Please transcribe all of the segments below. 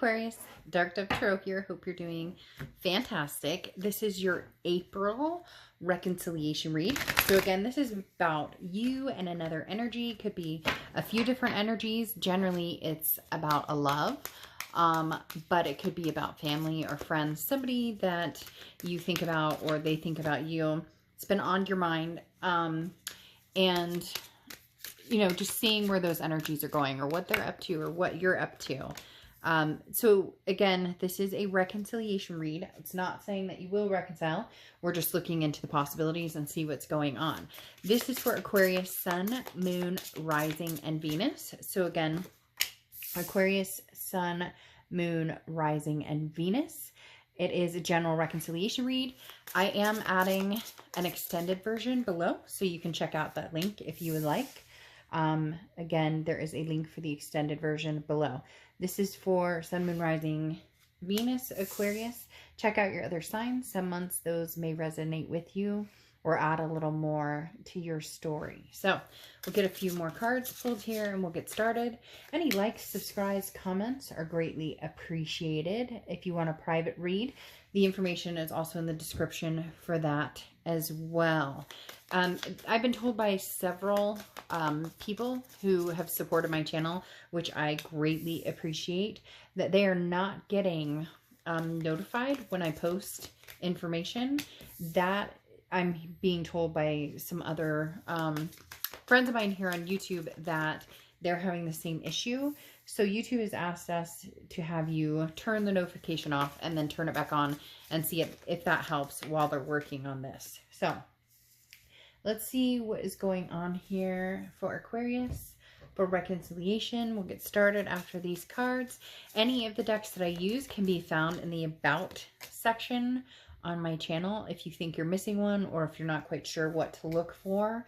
Aquarius, Dark Dove Tarot here. Hope you're doing fantastic. This is your April reconciliation read. So again, this is about you and another energy. Could be a few different energies. Generally, it's about a love, but it could be about family or friends, somebody that you think about or they think about you. It's been on your mind, and you know, just seeing where those energies are going or what they're up to or what you're up to. So again, this is a reconciliation read. It's not saying that you will reconcile. We're just looking into the possibilities and see what's going on. This is for Aquarius, Sun, Moon, Rising, and Venus. So again, Aquarius, Sun, Moon, Rising, and Venus. It is a general reconciliation read. I am adding an extended version below, so you can check out that link if you would like. Again, there is a link for the extended version below. This is for Sun, Moon, Rising, Venus, Aquarius. Check out your other signs. Some months those may resonate with you or add a little more to your story. So we'll get a few more cards pulled here and we'll get started. Any likes, subscribes, comments are greatly appreciated. If you want a private read, the information is also in the description for that as well. I've been told by several people who have supported my channel, which I greatly appreciate, that they are not getting notified when I post information. That I'm being told by some other friends of mine here on YouTube that they're having the same issue. So YouTube has asked us to have you turn the notification off and then turn it back on and see if that helps while they're working on this. So let's see what is going on here for Aquarius for reconciliation. We'll get started after these cards. Any of the decks that I use can be found in the About section on my channel if you think you're missing one or if you're not quite sure what to look for.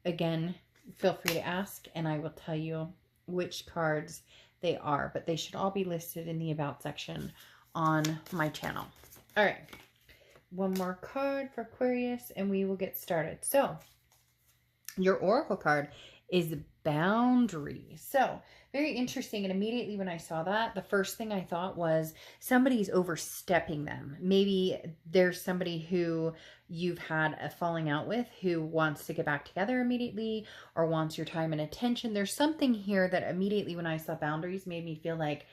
Again, feel free to ask and I will tell you which cards they are, but they should all be listed in the About section on my channel. All right, one more card for Aquarius and we will get started. So your oracle card is boundary. So very interesting. And immediately when I saw that, the first thing I thought was somebody's overstepping them. Maybe there's somebody who you've had a falling out with who wants to get back together immediately or wants your time and attention. There's something here that immediately when I saw boundaries made me feel like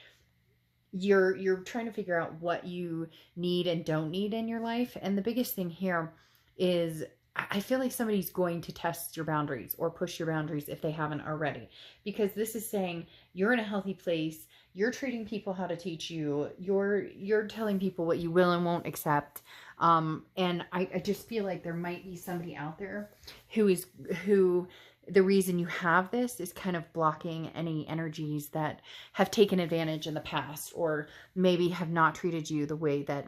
you're trying to figure out what you need and don't need in your life. And the biggest thing here is I feel like somebody's going to test your boundaries or push your boundaries if they haven't already, because this is saying you're in a healthy place. You're treating people how to teach you. You're telling people what you will and won't accept. And I just feel like there might be somebody out there who the reason you have this is kind of blocking any energies that have taken advantage in the past or maybe have not treated you the way that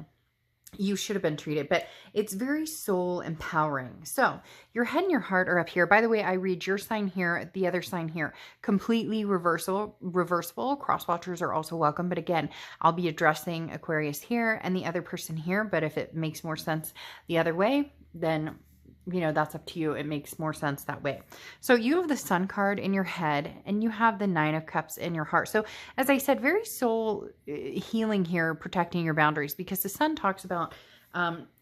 you should have been treated. But it's very soul empowering. So your head and your heart are up here. By the way, I read your sign here, the other sign here, completely reversible. Cross watchers are also welcome. But again, I'll be addressing Aquarius here and the other person here. But if it makes more sense the other way, then you know, that's up to you. It makes more sense that way. So you have the Sun card in your head and you have the Nine of Cups in your heart. So as I said, very soul healing here, protecting your boundaries, because the Sun talks about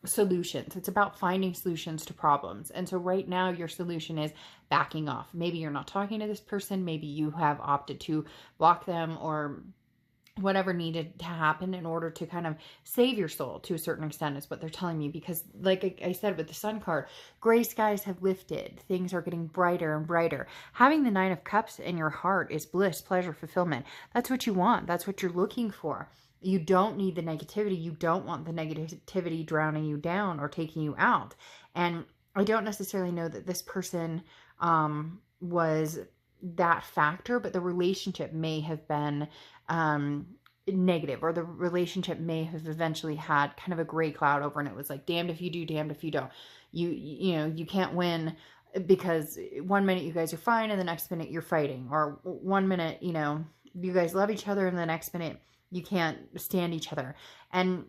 solutions. It's about finding solutions to problems. And so right now your solution is backing off. Maybe you're not talking to this person. Maybe you have opted to block them or whatever needed to happen in order to kind of save your soul to a certain extent is what they're telling me. Because like I said with the Sun card, gray skies have lifted. Things are getting brighter and brighter. Having the Nine of Cups in your heart is bliss, pleasure, fulfillment. That's what you want. That's what you're looking for. You don't need the negativity. You don't want the negativity drowning you down or taking you out. And I don't necessarily know that this person was that factor, but the relationship may have been negative, or the relationship may have eventually had kind of a gray cloud over, and it was like, damned if you do, damned if you don't. You know, you can't win, because one minute you guys are fine and the next minute you're fighting, or one minute, you know, you guys love each other and the next minute you can't stand each other. And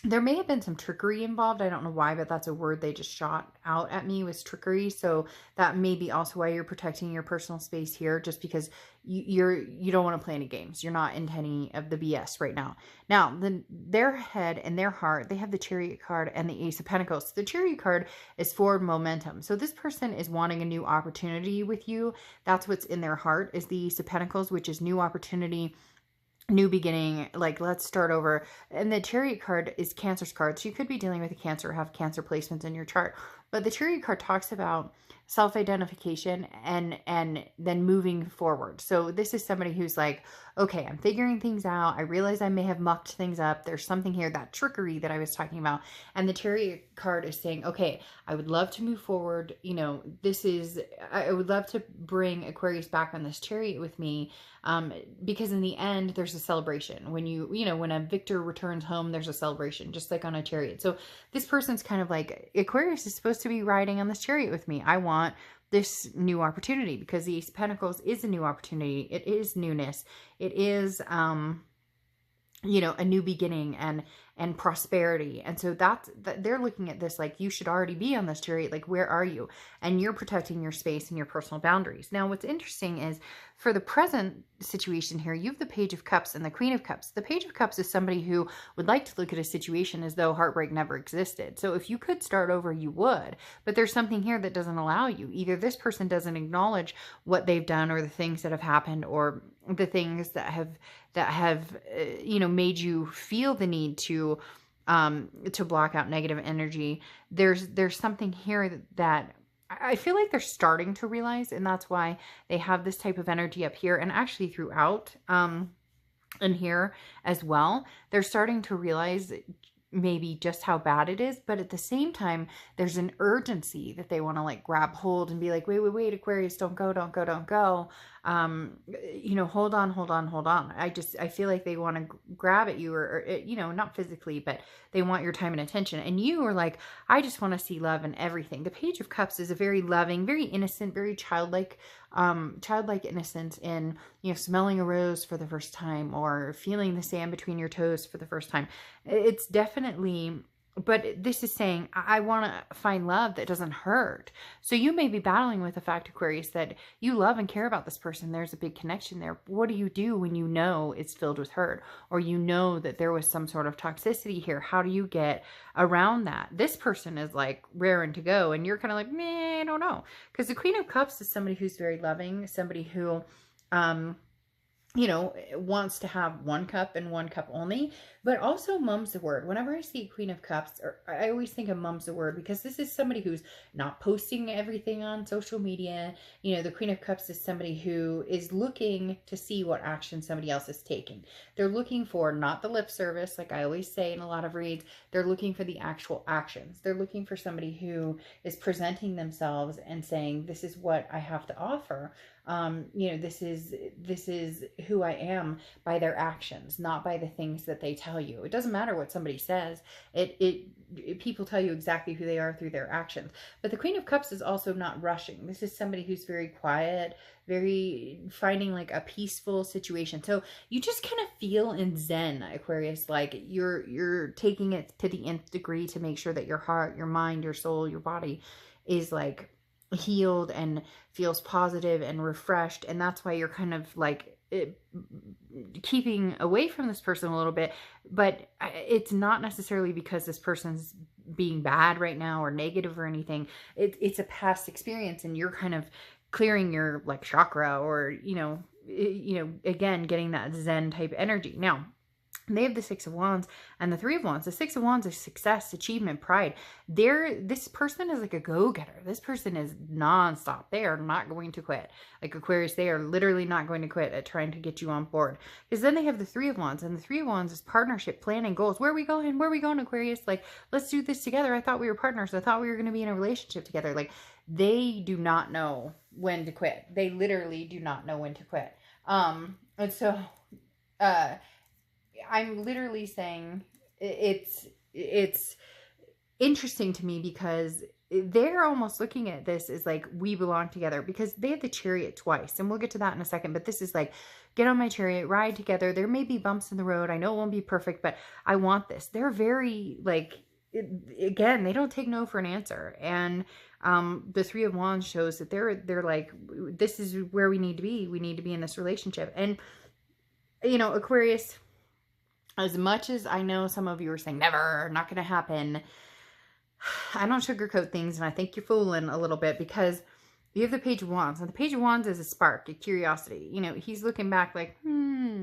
There may have been some trickery involved. I don't know why, but that's a word they just shot out at me, was trickery. So that may be also why you're protecting your personal space here, just because you don't want to play any games. You're not into any of the BS right now. Now, their head and their heart, they have the Chariot card and the Ace of Pentacles. The Chariot card is forward momentum. So this person is wanting a new opportunity with you. That's what's in their heart, is the Ace of Pentacles, which is new opportunity, new beginning, like let's start over. And the Chariot card is Cancer's card. So you could be dealing with a Cancer or have Cancer placements in your chart. But the Chariot card talks about self-identification and then moving forward. So this is somebody who's like, okay, I'm figuring things out. I realize I may have mucked things up. There's something here, that trickery that I was talking about. And the Chariot card is saying, okay, I would love to move forward. You know, I would love to bring Aquarius back on this chariot with me. Because in the end, there's a celebration. When when a victor returns home, there's a celebration, just like on a chariot. So this person's kind of like, Aquarius is supposed to be riding on this chariot with me. I want this new opportunity, because the Ace of Pentacles is a new opportunity. It is newness. It is, a new beginning and prosperity. And so they're looking at this like, you should already be on this chariot. Like, where are you? And you're protecting your space and your personal boundaries. Now, what's interesting is, for the present situation here, you have the Page of Cups and the Queen of Cups. The Page of Cups is somebody who would like to look at a situation as though heartbreak never existed. So if you could start over, you would. But there's something here that doesn't allow you. Either this person doesn't acknowledge what they've done, or the things that have happened, or the things that have made you feel the need to block out negative energy. There's something here that I feel like they're starting to realize, and that's why they have this type of energy up here, and actually throughout in here as well. They're starting to realize maybe just how bad it is, but at the same time, there's an urgency that they want to like grab hold and be like, wait, Aquarius, don't go. Hold on. I feel like they want to grab at you, or not physically, but they want your time and attention. And you are like, I just want to see love and everything. The Page of Cups is a very loving, very innocent, very childlike innocence in, smelling a rose for the first time, or feeling the sand between your toes for the first time. It's definitely, but this is saying, I want to find love that doesn't hurt. So you may be battling with the fact, Aquarius, that you love and care about this person. There's a big connection there. What do you do when you know it's filled with hurt, or you know that there was some sort of toxicity here? How do you get around that? This person is like raring to go, and you're kind of like, meh, I don't know. Because the Queen of Cups is somebody who's very loving, somebody who, wants to have one cup and one cup only, but also mum's the word. Whenever I see Queen of Cups, I always think of mum's the word, because this is somebody who's not posting everything on social media. The Queen of Cups is somebody who is looking to see what action somebody else is taking. They're looking for not the lip service, like I always say in a lot of reads. They're looking for the actual actions. They're looking for somebody who is presenting themselves and saying, this is what I have to offer. This is who I am, by their actions, not by the things that they tell you. It doesn't matter what somebody says. People tell you exactly who they are through their actions. But the Queen of Cups is also not rushing. This is somebody who's very quiet, very finding like a peaceful situation. So you just kind of feel in Zen, Aquarius, like you're taking it to the nth degree to make sure that your heart, your mind, your soul, your body is like healed and feels positive and refreshed. And that's why you're kind of like keeping away from this person a little bit. But it's not necessarily because this person's being bad right now or negative or anything. It's a past experience, and you're kind of clearing your like chakra, or again getting that Zen type energy. Now, they have the Six of Wands and the Three of Wands. The Six of Wands is success, achievement, pride. This person is like a go-getter. This person is nonstop. They are not going to quit. Like Aquarius, they are literally not going to quit at trying to get you on board. Because then they have the Three of Wands, and the Three of Wands is partnership, planning, goals. Where are we going? Where are we going, Aquarius? Like, let's do this together. I thought we were partners. I thought we were going to be in a relationship together. Like, they do not know when to quit. They literally do not know when to quit. And so, I'm literally saying it's interesting to me, because they're almost looking at this as like, we belong together, because they have the Chariot twice. And we'll get to that in a second. But this is like, get on my chariot, ride together. There may be bumps in the road. I know it won't be perfect, but I want this. They're very like, again, they don't take no for an answer. And the Three of Wands shows that they're like, this is where we need to be. We need to be in this relationship. And, you know, Aquarius, as much as I know some of you are saying, never, not going to happen, I don't sugarcoat things, and I think you're fooling a little bit, because you have the Page of Wands, and the Page of Wands is a spark, a curiosity. You know, he's looking back like,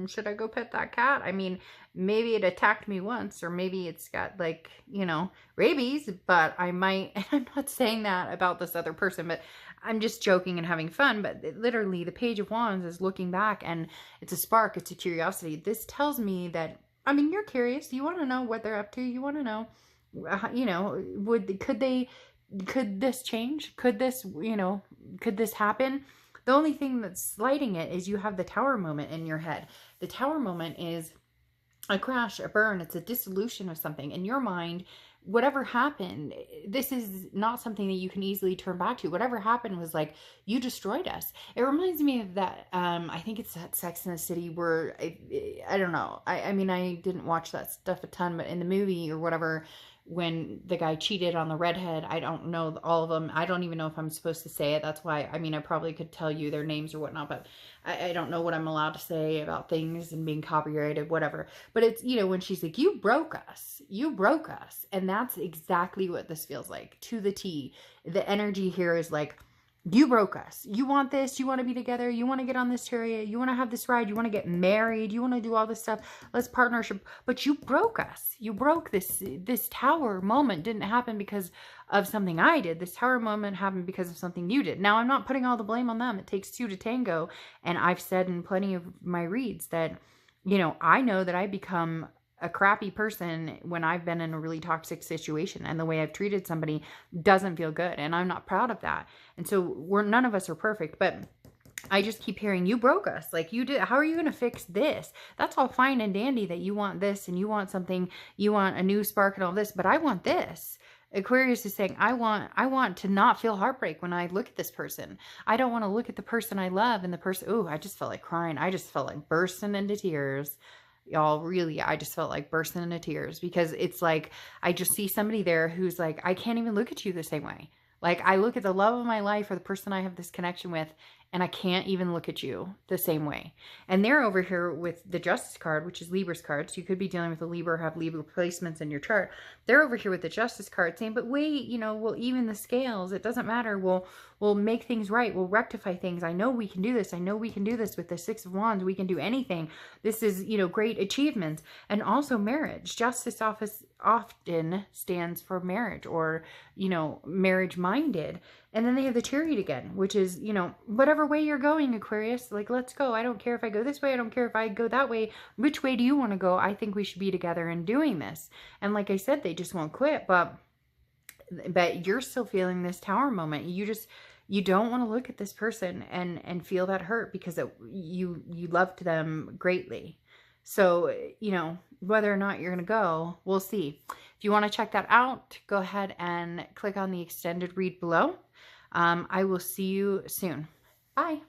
should I go pet that cat? I mean, maybe it attacked me once, or maybe it's got like, you know, rabies, but I might, and I'm not saying that about this other person, but I'm just joking and having fun. But literally the Page of Wands is looking back, and it's a spark, it's a curiosity. This tells me that, I mean, you're curious. You want to know what they're up to. You want to know, you know, could this change? Could this, you know, could this happen? The only thing that's slighting it is you have the Tower moment in your head. The Tower moment is a crash, a burn. It's a dissolution of something in your mind. Whatever happened, this is not something that you can easily turn back to. Whatever happened was like, you destroyed us. It reminds me of that, I think it's that Sex and the City where, I don't know. I mean, I didn't watch that stuff a ton, but in the movie or whatever, when the guy cheated on the redhead, I don't know all of them. I don't even know if I'm supposed to say it. That's why, I mean, I probably could tell you their names or whatnot, but I don't know what I'm allowed to say about things and being copyrighted, whatever. But it's, you know, when she's like, you broke us. You broke us. And that's exactly what this feels like, to the T. The energy here is like, you broke us. You want this. You want to be together. You want to get on this chariot. You want to have this ride. You want to get married. You want to do all this stuff. Let's partnership. But you broke us. You broke this. This Tower moment didn't happen because of something I did. This Tower moment happened because of something you did. Now, I'm not putting all the blame on them. It takes two to tango. And I've said in plenty of my reads that, you know, I know that I become a crappy person when I've been in a really toxic situation, and the way I've treated somebody doesn't feel good, and I'm not proud of that. And so none of us are perfect, but I just keep hearing, you broke us. Like, you did. How are you going to fix this? That's all fine and dandy that you want this and you want something, you want a new spark and all this, but I want this. Aquarius is saying, I want to not feel heartbreak when I look at this person. I don't want to look at the person I love and the person, ooh, I just felt like crying. I just felt like bursting into tears. Y'all, really, I just felt like bursting into tears, because it's like, I just see somebody there who's like, I can't even look at you the same way. Like, I look at the love of my life or the person I have this connection with, and I can't even look at you the same way. And they're over here with the Justice card, which is Libra's card. So you could be dealing with a Libra or have Libra placements in your chart. They're over here with the Justice card saying, but wait, you know, we'll even the scales. It doesn't matter. We'll make things right. We'll rectify things. I know we can do this. I know we can do this with the Six of Wands. We can do anything. This is, you know, great achievements. And also marriage. Justice often stands for marriage, or, you know, marriage minded. And then they have the Chariot again, which is, you know, whatever way you're going, Aquarius, like, let's go. I don't care if I go this way. I don't care if I go that way. Which way do you want to go? I think we should be together in doing this. And like I said, they just won't quit. But you're still feeling this Tower moment. You don't want to look at this person and feel that hurt, because you loved them greatly. So, you know, whether or not you're going to go, we'll see. If you want to check that out, go ahead and click on the extended read below. I will see you soon. Bye.